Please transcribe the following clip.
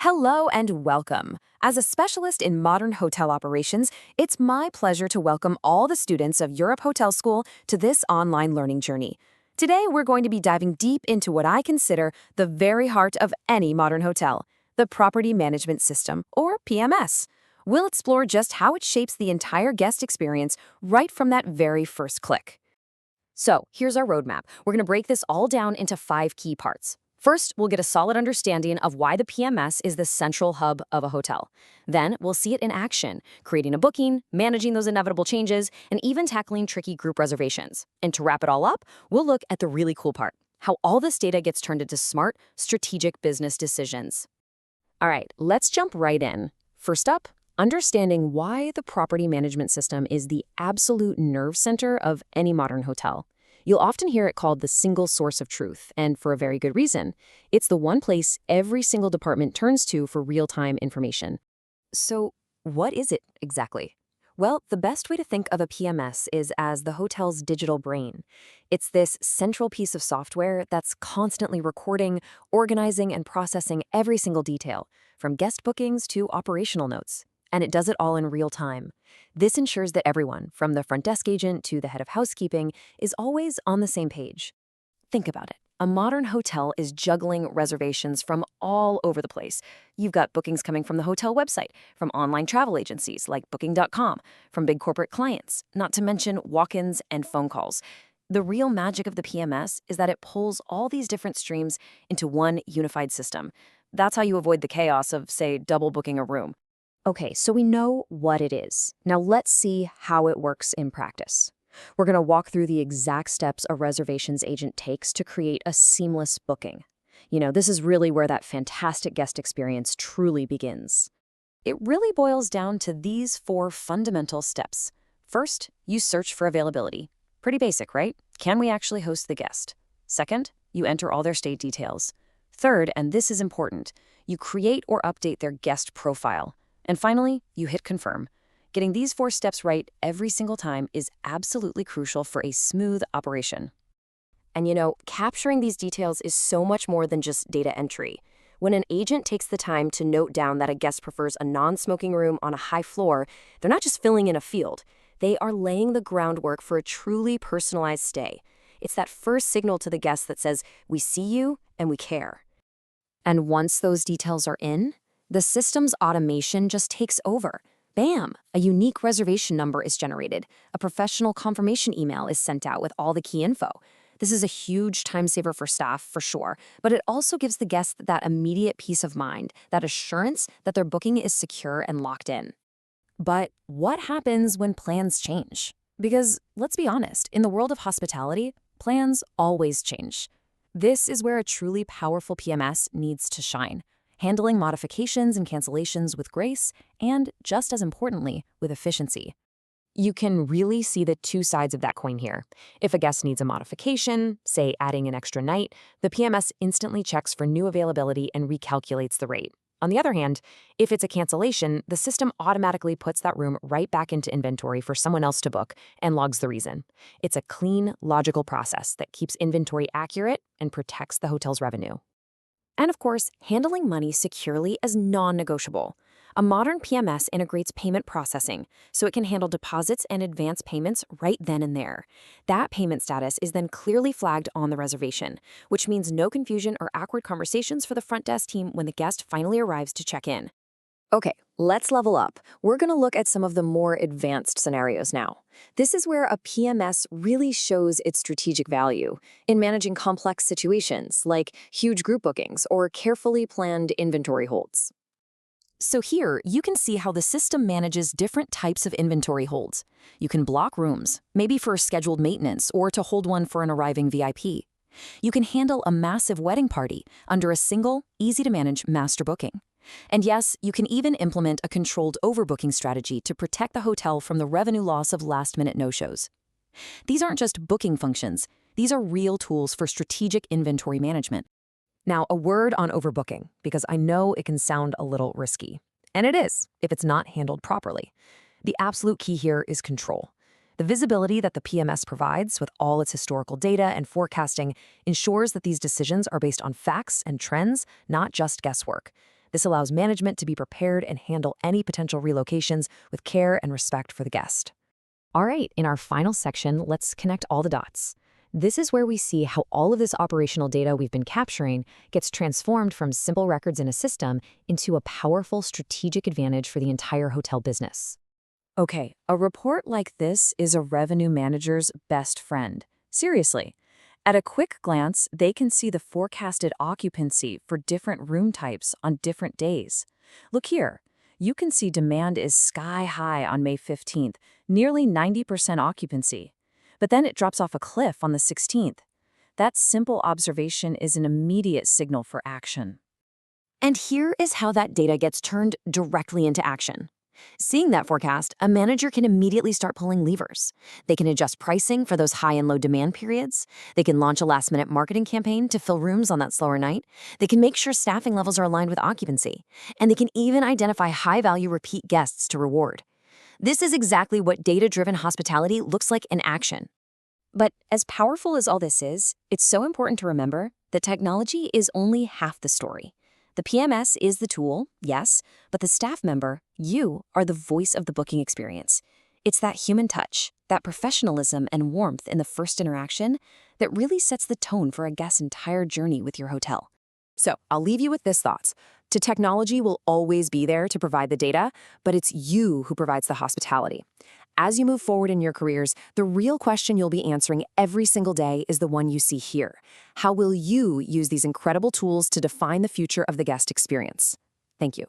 Hello and welcome. As a specialist in modern hotel operations, it's my pleasure to welcome all the students of Europe Hotel School to this online learning journey. Today, we're going to be diving deep into what I consider the very heart of any modern hotel, the Property Management System, or PMS. We'll explore just how it shapes the entire guest experience right from that very first click. So, here's our roadmap. We're going to break this all down into 5 key parts. First, we'll get a solid understanding of why the PMS is the central hub of a hotel. Then, we'll see it in action, creating a booking, managing those inevitable changes, and even tackling tricky group reservations. And to wrap it all up, we'll look at the really cool part, how all this data gets turned into smart, strategic business decisions. All right, let's jump right in. First up, understanding why the property management system is the absolute nerve center of any modern hotel. You'll often hear it called the single source of truth, and for a very good reason. It's the one place every single department turns to for real-time information. So, what is it exactly? Well, the best way to think of a PMS is as the hotel's digital brain. It's this central piece of software that's constantly recording, organizing, and processing every single detail, from guest bookings to operational notes. And it does it all in real time. This ensures that everyone, from the front desk agent to the head of housekeeping, is always on the same page. Think about it. A modern hotel is juggling reservations from all over the place. You've got bookings coming from the hotel website, from online travel agencies like Booking.com, from big corporate clients, not to mention walk-ins and phone calls. The real magic of the PMS is that it pulls all these different streams into one unified system. That's how you avoid the chaos of, say, double booking a room. Okay, so we know what it is. Now let's see how it works in practice. We're going to walk through the exact steps a reservations agent takes to create a seamless booking. This is really where that fantastic guest experience truly begins. It really boils down to these 4 fundamental steps. First, you search for availability. Pretty basic, right? Can we actually host the guest? Second, you enter all their stay details. Third, and this is important, you create or update their guest profile. And finally, you hit confirm. Getting these 4 steps right every single time is absolutely crucial for a smooth operation. And capturing these details is so much more than just data entry. When an agent takes the time to note down that a guest prefers a non-smoking room on a high floor, they're not just filling in a field. They are laying the groundwork for a truly personalized stay. It's that first signal to the guest that says, we see you and we care. And once those details are in, the system's automation just takes over. Bam! A unique reservation number is generated. A professional confirmation email is sent out with all the key info. This is a huge time saver for staff, for sure, but it also gives the guests that immediate peace of mind, that assurance that their booking is secure and locked in. But what happens when plans change? Because, let's be honest, in the world of hospitality, plans always change. This is where a truly powerful PMS needs to shine, handling modifications and cancellations with grace, and, just as importantly, with efficiency. You can really see the 2 sides of that coin here. If a guest needs a modification, say adding an extra night, the PMS instantly checks for new availability and recalculates the rate. On the other hand, if it's a cancellation, the system automatically puts that room right back into inventory for someone else to book and logs the reason. It's a clean, logical process that keeps inventory accurate and protects the hotel's revenue. And of course, handling money securely is non-negotiable. A modern PMS integrates payment processing, so it can handle deposits and advance payments right then and there. That payment status is then clearly flagged on the reservation, which means no confusion or awkward conversations for the front desk team when the guest finally arrives to check in. Okay, let's level up. We're going to look at some of the more advanced scenarios now. This is where a PMS really shows its strategic value in managing complex situations like huge group bookings or carefully planned inventory holds. So here, you can see how the system manages different types of inventory holds. You can block rooms, maybe for scheduled maintenance or to hold one for an arriving VIP. You can handle a massive wedding party under a single, easy-to-manage master booking. And yes, you can even implement a controlled overbooking strategy to protect the hotel from the revenue loss of last-minute no-shows. These aren't just booking functions. These are real tools for strategic inventory management. Now, a word on overbooking, because I know it can sound a little risky. And it is, if it's not handled properly. The absolute key here is control. The visibility that the PMS provides with all its historical data and forecasting ensures that these decisions are based on facts and trends, not just guesswork. This allows management to be prepared and handle any potential relocations with care and respect for the guest. All right, in our final section, let's connect all the dots. This is where we see how all of this operational data we've been capturing gets transformed from simple records in a system into a powerful strategic advantage for the entire hotel business. Okay, a report like this is a revenue manager's best friend. Seriously. At a quick glance, they can see the forecasted occupancy for different room types on different days. Look here. You can see demand is sky high on May 15th, nearly 90% occupancy. But then it drops off a cliff on the 16th. That simple observation is an immediate signal for action. And here is how that data gets turned directly into action. Seeing that forecast, a manager can immediately start pulling levers. They can adjust pricing for those high and low demand periods. They can launch a last-minute marketing campaign to fill rooms on that slower night. They can make sure staffing levels are aligned with occupancy. And they can even identify high-value repeat guests to reward. This is exactly what data-driven hospitality looks like in action. But as powerful as all this is, it's so important to remember that technology is only half the story. The PMS is the tool, yes, but the staff member, you, are the voice of the booking experience. It's that human touch, that professionalism and warmth in the first interaction that really sets the tone for a guest's entire journey with your hotel. So I'll leave you with this thought. Technology will always be there to provide the data, but it's you who provides the hospitality. As you move forward in your careers, the real question you'll be answering every single day is the one you see here. How will you use these incredible tools to define the future of the guest experience? Thank you.